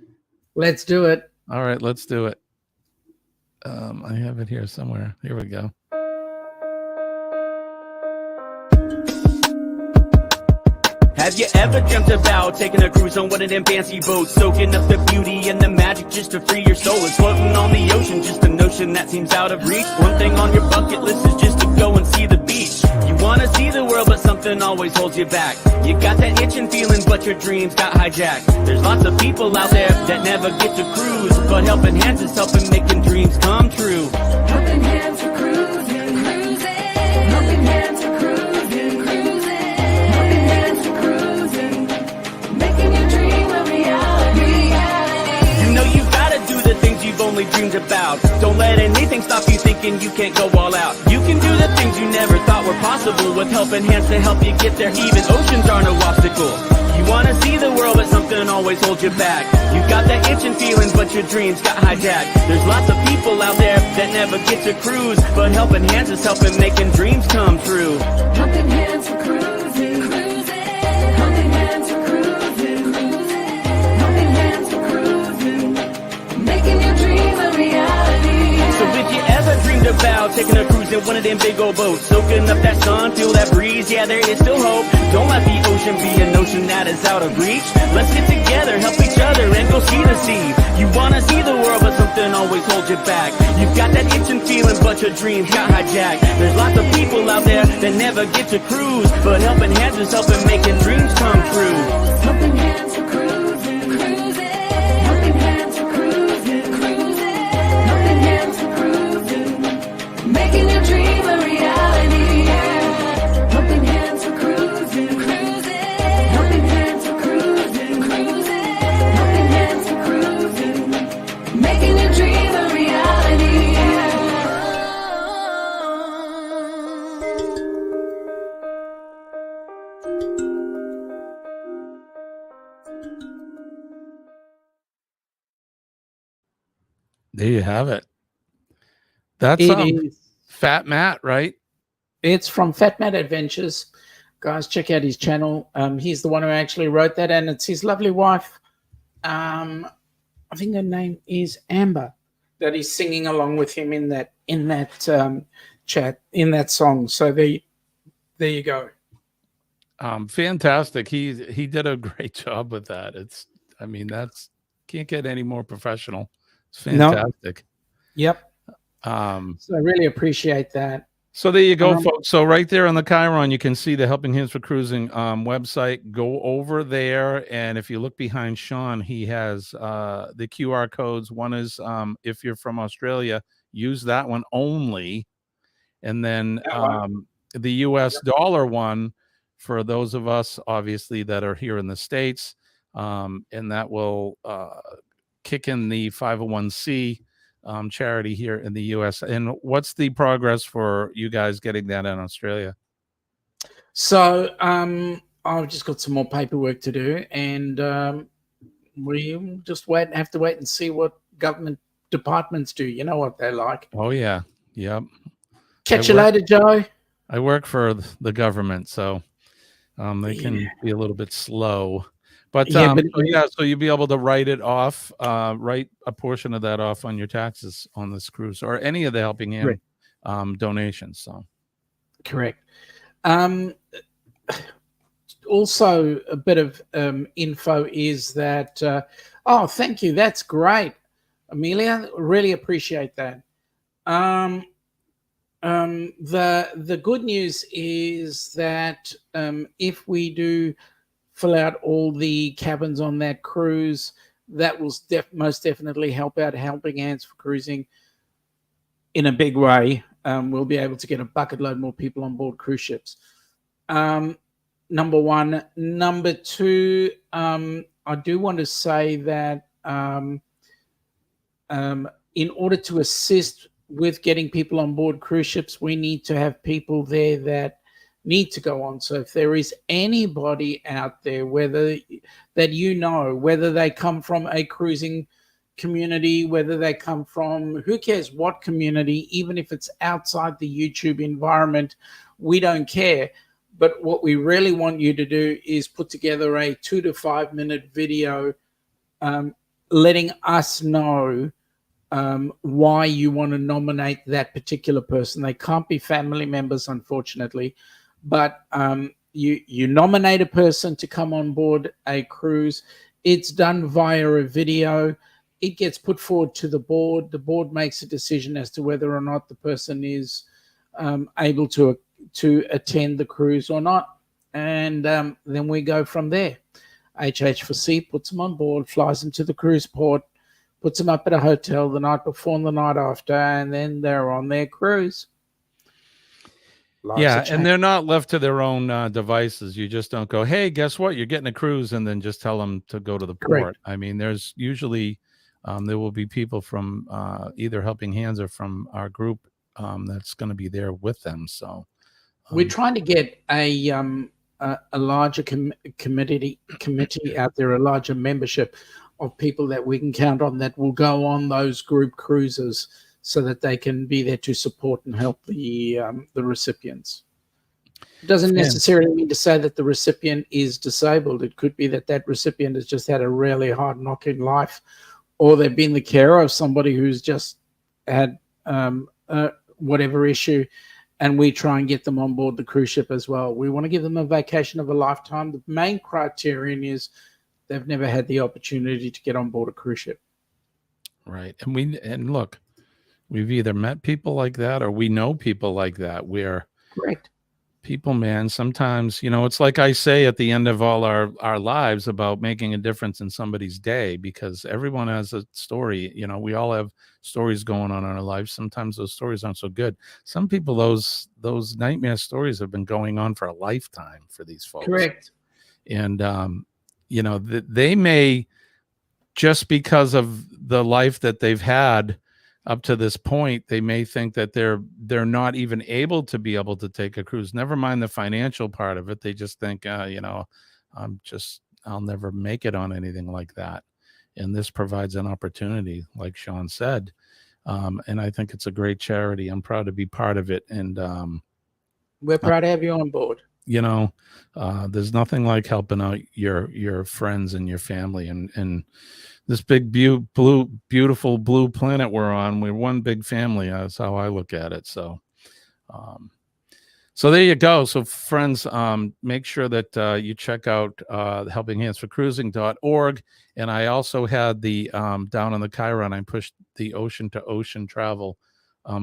Let's do it. All right, let's do it. I have it here somewhere. Here we go. Have you ever dreamt about taking a cruise on one of them fancy boats, soaking up the beauty and the magic just to free your soul? It's floating on the ocean, just a notion that seems out of reach. One thing on your bucket list is just to go and see the beach. You wanna see the world, but something always holds you back. You got that itching feeling, but your dreams got hijacked. There's lots of people out there that never get to cruise, but helping hands is helping making dreams come true. Helping hands for cruising, cruising. Helping hands for cruising, cruising. Helping hands for cruising. Making your dream a reality. You know you gotta do the things you've only dreamed about. Don't let anything stop you thinking you can't go all out. You can do the things you never thought were possible with helping hands to help you get there. Even oceans are no obstacle. You wanna see the world, but something always holds you back. You got that itching feeling, but your dreams got hijacked. There's lots of people out there that never get to cruise, but helping hands is helping making dreams come true. Helping hands for cruising, cruising. Helping hands for cruising, cruising. Helping hands for cruising. Making your dream a reality. So if you ever dreamed about taking a cruise in one of them big old boats, soaking up that sun, feel that breeze, yeah, there is still hope. Don't let the ocean be a notion that is out of reach. Let's get together, help each other, and go see the sea. You wanna see the world, but something always holds you back. You've got that itching feeling, but your dreams got hijacked. There's lots of people out there that never get to cruise, but helping hands is helping making dreams come true. Helping hands for cruising, cruising. Helping hands for cruising, cruising. Helping hands for cruising. Making your dream a reality. Helping hands for cruising, cruising. Helping hands for cruising, cruising. Helping hands for cruising. Making your dream a reality. There you have it. That's It is. FatMat, right? It's from FatMat Adventures. Guys, check out his channel. He's the one who actually wrote that, and it's his lovely wife. I think her name is Amber, that is singing along with him in that chat, in that song. So there you go. Fantastic. He did a great job with that. Can't get any more professional. It's fantastic. Yep. So I really appreciate that. So there you go, folks. So right there on the Chiron, you can see the Helping Hands for Cruising website. Go over there, and if you look behind Sean, he has the QR codes. One is if you're from Australia, use that one only, and then the U.S. dollar one for those of us, obviously, that are here in the States, and that will kick in the 501c charity here in the U.S. And what's the progress for you guys getting that in Australia? So I've just got some more paperwork to do, and we just have to wait and see what government departments do. You know what they're like. Oh yeah, yep. Catch you later, Joe. I work for the government, so they can be a little bit slow. But so you'll be able to write it off, write a portion of that off on your taxes on this cruise or any of the Helping Hand donations. So, correct. Also, a bit of info is that. Thank you. That's great, Amelia. Really appreciate that. The good news is that if we do fill out all the cabins on that cruise, that will most definitely help out Helping Hands for Cruising in a big way. We'll be able to get a bucket load more people on board cruise ships. Number one. Number two, I do want to say that in order to assist with getting people on board cruise ships, we need to have people there that need to go on. So if there is anybody out there, whether they come from a cruising community, whether they come from who cares what community, even if it's outside the YouTube environment, we don't care. But what we really want you to do is put together a 2 to 5 minute video letting us know why you want to nominate that particular person. They can't be family members, unfortunately, but you nominate a person to come on board a cruise. It's done via a video. It gets put forward to the board. The board makes a decision as to whether or not the person is able to attend the cruise or not, and then we go from there. HH4C puts them on board, flies them to the cruise port, puts them up at a hotel the night before and the night after, and then they're on their cruise. Yeah, and they're not left to their own devices. You just don't go, hey, guess what? You're getting a cruise, and then just tell them to go to the port. Correct. I mean, there's usually there will be people from either Helping Hands or from our group that's going to be there with them. So we're trying to get a larger committee out there, a larger membership of people that we can count on that will go on those group cruises, so that they can be there to support and help the recipients. It doesn't necessarily mean to say that the recipient is disabled. It could be that recipient has just had a really hard knock in life, or they've been the carer of somebody who's just had whatever issue, and we try and get them on board the cruise ship as well. We want to give them a vacation of a lifetime. The main criterion is they've never had the opportunity to get on board a cruise ship. Right. And look, we've either met people like that or we know people like that, where correct people, man, sometimes, it's like I say at the end of all our lives about making a difference in somebody's day, because everyone has a story. We all have stories going on in our lives. Sometimes those stories aren't so good. Some people, those nightmare stories have been going on for a lifetime for these folks. Correct. And, they may, just because of the life that they've had up to this point, they may think that they're not even able to take a cruise. Never mind the financial part of it. They just think, I'll never make it on anything like that. And this provides an opportunity, like Sean said. And I think it's a great charity. I'm proud to be part of it. And we're proud to have you on board. There's nothing like helping out your friends and your family, and this big beautiful blue planet we're on. We're one big family. That's how I look at it. So there you go. So friends, make sure that you check out helpinghandsforcruising.org. And I also had the down on the Chiron, I pushed the ocean to ocean travel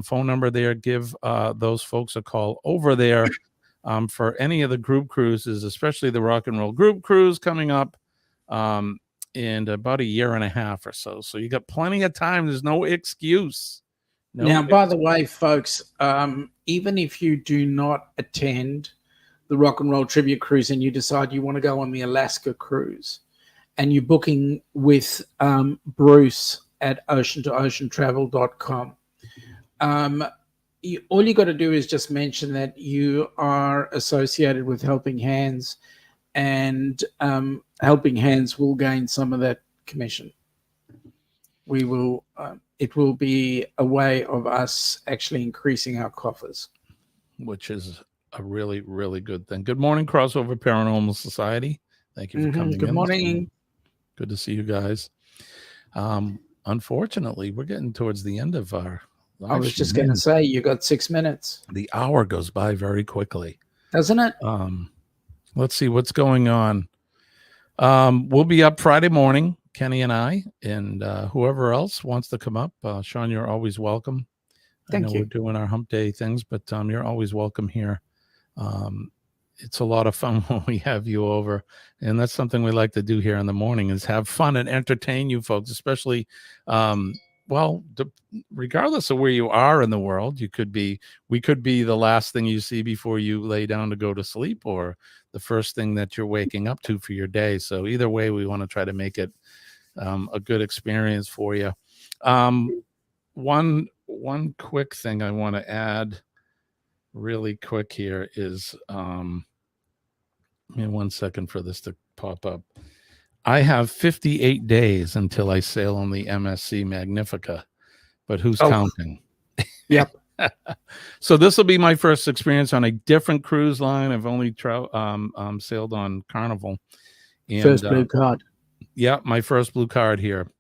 phone number there. Give those folks a call over there. For any of the group cruises, especially the Rock and Roll Group Cruise coming up in about a year and a half or so. So you got plenty of time. There's no excuse. By the way, folks, even if you do not attend the Rock and Roll Tribute Cruise and you decide you want to go on the Alaska cruise, and you're booking with Bruce at ocean-to-ocean-travel.com, all you got to do is just mention that you are associated with Helping Hands, and Helping Hands will gain some of that commission. We will. It will be a way of us actually increasing our coffers, which is a really, really good thing. Good morning, Crossover Paranormal Society. Thank you for coming in. Good morning. Good to see you guys. Unfortunately, we're getting towards the end of our. I was just going to say, you got 6 minutes. The hour goes by very quickly, doesn't it? Let's see what's going on. We'll be up Friday morning, Kenny and I, and whoever else wants to come up. Sean, you're always welcome. Thank you. We're doing our Hump Day things, but you're always welcome here. It's a lot of fun when we have you over, and that's something we like to do here in the morning, is have fun and entertain you folks, especially regardless of where you are in the world. We could be the last thing you see before you lay down to go to sleep, or the first thing that you're waking up to for your day. So either way, we want to try to make it a good experience for you. One quick thing I want to add really quick here is give me 1 second for this to pop up. I have 58 days until I sail on the MSC Magnifica, but who's counting? Yep. So this will be my first experience on a different cruise line. I've only sailed on Carnival. And, First blue card. Yeah, my first blue card here.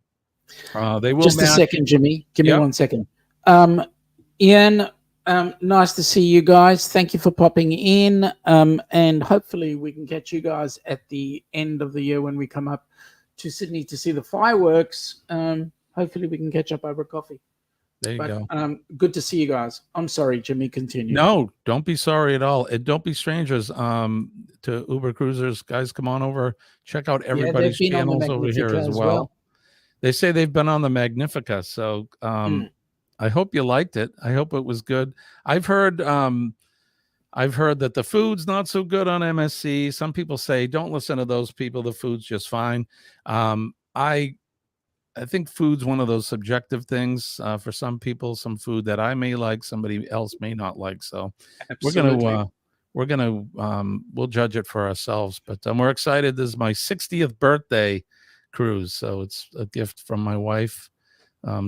They will Just a match. second, Jimmy. Give me Yep. 1 second. Ian, nice to see you guys. Thank you for popping in. And hopefully we can catch you guys at the end of the year when we come up to Sydney to see the fireworks. Hopefully we can catch up over coffee. There you go. Good to see you guys. I'm sorry, Jimmy. Continue. No, don't be sorry at all. And don't be strangers to Uber Cruisers. Guys, come on over. Check out everybody's been on the channels over here Magnifica as well. They say they've been on the Magnifica. So I hope you liked it. I hope it was good. I've heard that the food's not so good on MSC. Some people say don't listen to those people. The food's just fine. I think food's one of those subjective things. For some people, some food that I may like, somebody else may not like. So Absolutely. we'll judge it for ourselves. But we're excited. This is my 60th birthday cruise, so it's a gift from my wife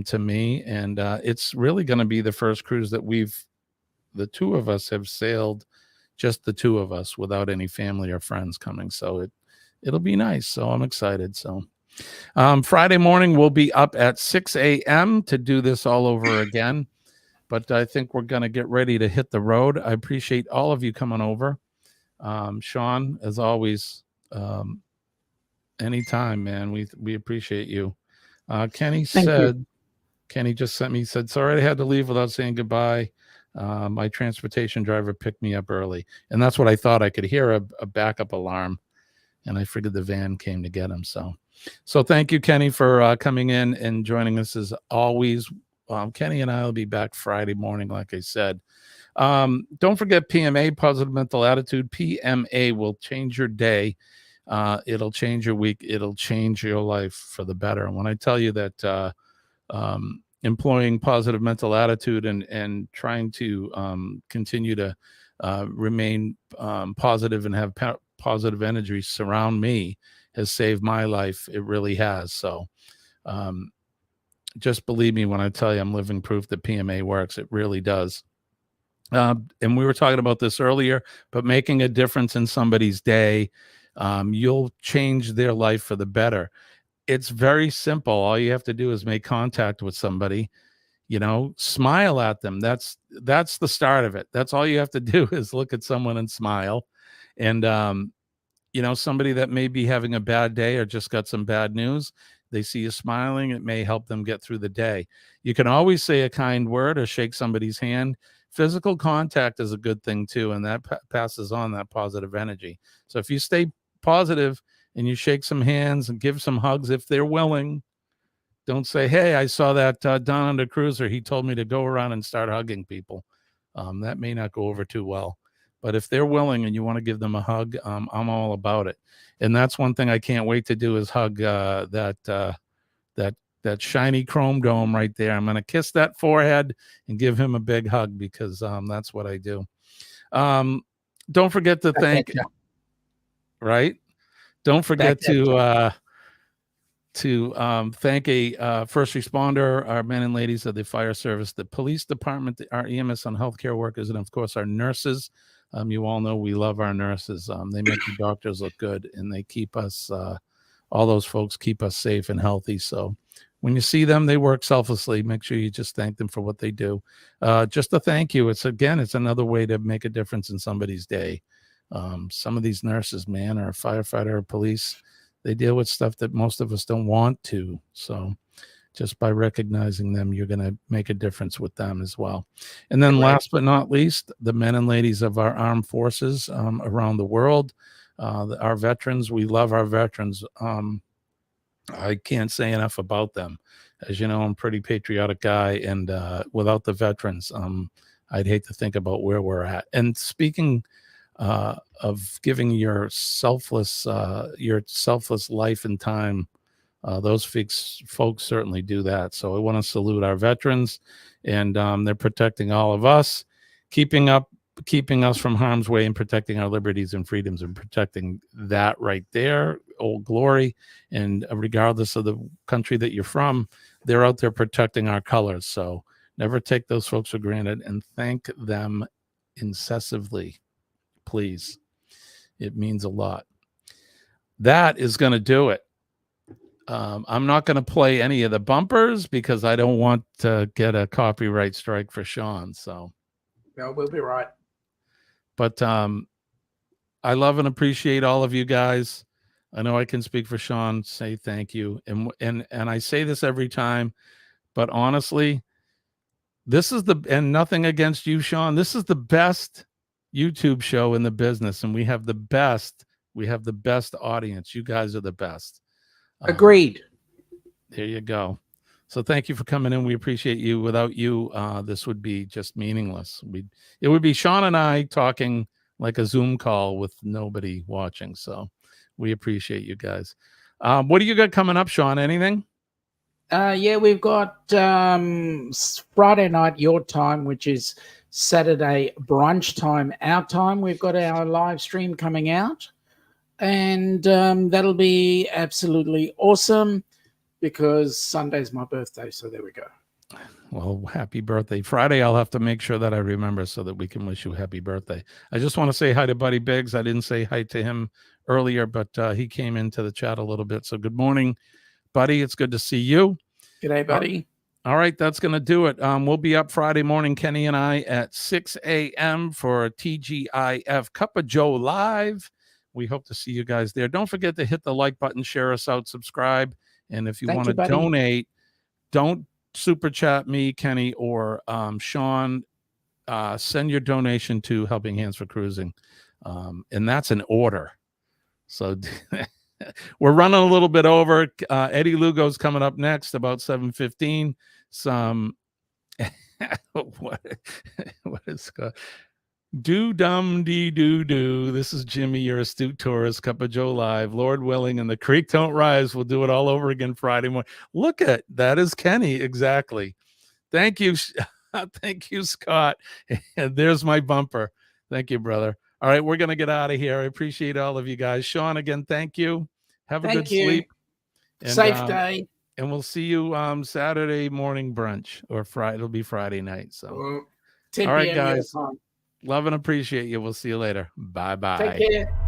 to me, and it's really going to be the first cruise that the two of us have sailed, just the two of us, without any family or friends coming. So it'll be nice. So I'm excited. So. Friday morning, we'll be up at 6 a.m. to do this all over again. But I think we're going to get ready to hit the road. I appreciate all of you coming over. Sean, as always, anytime, man. We appreciate you. Kenny just sent me, said, sorry I had to leave without saying goodbye. My transportation driver picked me up early. And that's what I thought. I could hear a backup alarm. And I figured the van came to get him. So thank you, Kenny, for coming in and joining us as always. Kenny and I will be back Friday morning, like I said. Don't forget PMA, Positive Mental Attitude. PMA will change your day. It'll change your week. It'll change your life for the better. And when I tell you that employing positive mental attitude and trying to continue to remain positive and have positive energy surround me has saved my life. It really has. So just believe me when I tell you I'm living proof that PMA works. It really does. And we were talking about this earlier, but making a difference in somebody's day, you'll change their life for the better. It's very simple. All you have to do is make contact with somebody, smile at them. That's the start of it. That's all you have to do is look at someone and smile. And, somebody that may be having a bad day or just got some bad news, they see you smiling, it may help them get through the day. You can always say a kind word or shake somebody's hand. Physical contact is a good thing too, and that passes on that positive energy. So if you stay positive and you shake some hands and give some hugs if they're willing, don't say, hey, I saw that Down Under cruiser. He told me to go around and start hugging people. That may not go over too well. But if they're willing and you want to give them a hug, I'm all about it. And that's one thing I can't wait to do is hug that shiny chrome dome right there. I'm going to kiss that forehead and give him a big hug because that's what I do. Don't forget to thank, right? Don't forget to thank a first responder, our men and ladies of the fire service, the police department, our EMS and healthcare workers, and of course our nurses. You all know we love our nurses. They make the doctors look good, and they keep us, all those folks keep us safe and healthy. So when you see them, they work selflessly. Make sure you just thank them for what they do. Just a thank you. It's another way to make a difference in somebody's day. Some of these nurses, man, or a firefighter or police, they deal with stuff that most of us don't want to. So just by recognizing them, you're going to make a difference with them as well. And then last but not least, the men and ladies of our armed forces around the world, our veterans. We love our veterans. I can't say enough about them. As you know, I'm a pretty patriotic guy, and without the veterans, I'd hate to think about where we're at. And speaking of giving your selfless life and time. Those folks certainly do that. So I want to salute our veterans, and they're protecting all of us, keeping us from harm's way, and protecting our liberties and freedoms, and protecting that right there, Old Glory. And regardless of the country that you're from, they're out there protecting our colors. So never take those folks for granted, and thank them incessantly, please. It means a lot. That is going to do it. I'm not going to play any of the bumpers because I don't want to get a copyright strike for Sean. So No, we'll be right. But I love and appreciate all of you guys. I know I can speak for Sean, say thank you. And I say this every time, but honestly, this is and nothing against you, Sean. This is the best YouTube show in the business, and we have the best audience. You guys are the best. Agreed. There you go. So thank you for coming in. We appreciate you. Without you, this would be just meaningless. It would be Sean and I talking like a Zoom call with nobody watching. So we appreciate you guys. What do you got coming up, Sean? Anything? Yeah, we've got Friday night your time, which is Saturday brunch time our time. We've got our live stream coming out, and that'll be absolutely awesome because Sunday's my birthday. So there we go. Well, happy birthday. Friday, I'll have to make sure that I remember so that we can wish you happy birthday. I just want to say hi to Buddy Biggs. I didn't say hi to him earlier, but he came into the chat a little bit. So good morning, Buddy. It's good to see you. G'day, buddy. All right, that's going to do it. We'll be up Friday morning, Kenny and I, at 6 a.m. for TGIF Cup of Joe Live. We hope to see you guys there. Don't forget to hit the like button, share us out, subscribe. And if you want to donate, don't super chat me, Kenny, or Sean. Send your donation to Helping Hands for Cruising. And that's an order. So we're running a little bit over. Eddie Lugo's coming up next about 7:15. What is do. This is Jimmy, your astute tourist. Cup of Joe Live. Lord willing, and the creek don't rise. We'll do it all over again Friday morning. Look at that is Kenny. Exactly. Thank you. Thank you, Scott. And there's my bumper. Thank you, brother. All right, we're going to get out of here. I appreciate all of you guys. Sean, again, thank you. Have a good sleep. And, safe day. And we'll see you Saturday morning brunch, or Friday. It'll be Friday night. So, 10 all right, PM guys. time. Love and appreciate you. We'll see you later. Bye-bye. Take care.